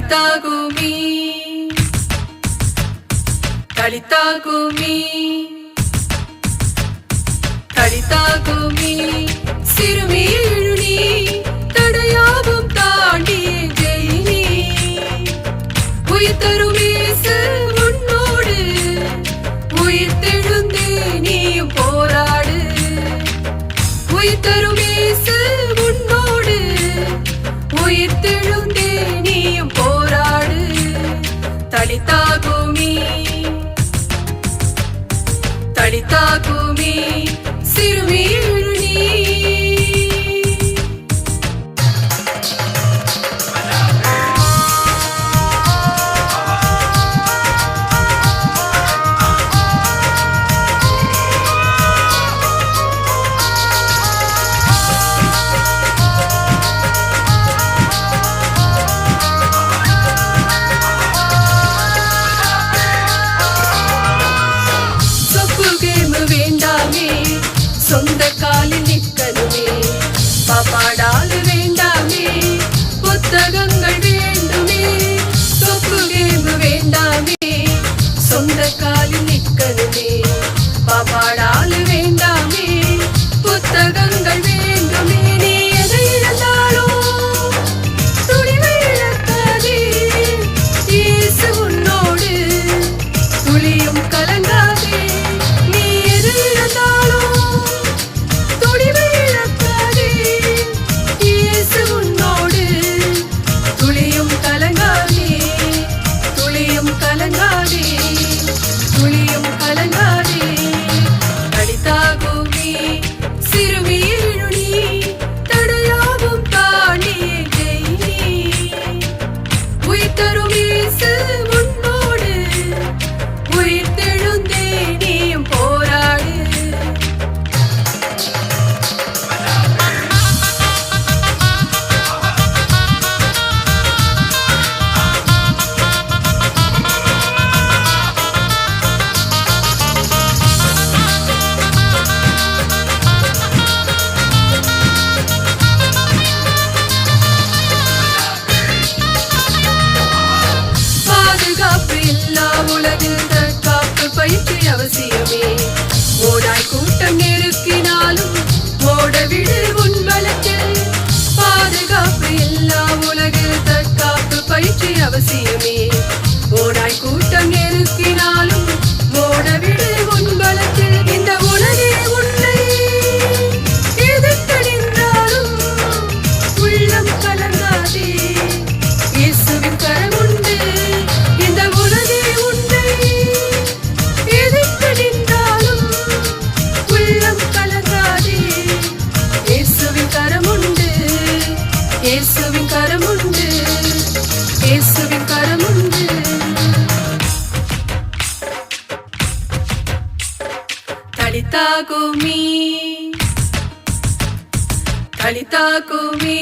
தலிதாகுமி தலிதாகுமி தலிதாகுமி சிறுமி எழுநீ தடையாவும் தாண்டி ஜெயினி உயிர் தரும் இயேசு உன்னோடு உயிர் தெழுந்து நீயும் போராடு உயிர் தரும் இயேசு உன்னோடு உயிர் தெழுந்து நீயும் போராடு தலிதாகுமி தலிதாகுமி சிறுமி எழுநீ சொந்த காலில் நிற்கணுமே பாப்பாடால் வேண்டாமே புத்தகங்கள் வேண்டுமே சொப்பு கேம்பு வேண்டாமே சொந்த காலில் நிற்கணுமே பாப்பாடால் வேண்டாமே புத்தகங்கள் வேண்டுமே நீ எதை இழந்தாலும் துணிவை இழக்காதே இயேசு உன்னோடு துளியும் கலங்காதே நீ எதை இழந்தாலும் உலகில் தற்காப்பு பயிற்சி அவசியமே ஓடாய் கூட்டம் நெருக்கினாலும் ஓடவிடு உன் பலத்தில் பாதுகாப்பு எல்லா உலகில் தற்காப்பு பயிற்சி அவசியமே ஓடாய் கூட்டம் நெருக்கினாலும் ஓடவிடு உன் பலத்தில் இந்த உலகே உன்னை எதிர்த்து நின்றாலும் உள்ளம் கலங்காதே இயேசுவின் கரம் உண்டு இந்த உலகே இயேசுவின் கரமுண்டு இயேசுவின் கரமுண்டு தலிதாகுமி தலிதாகுமி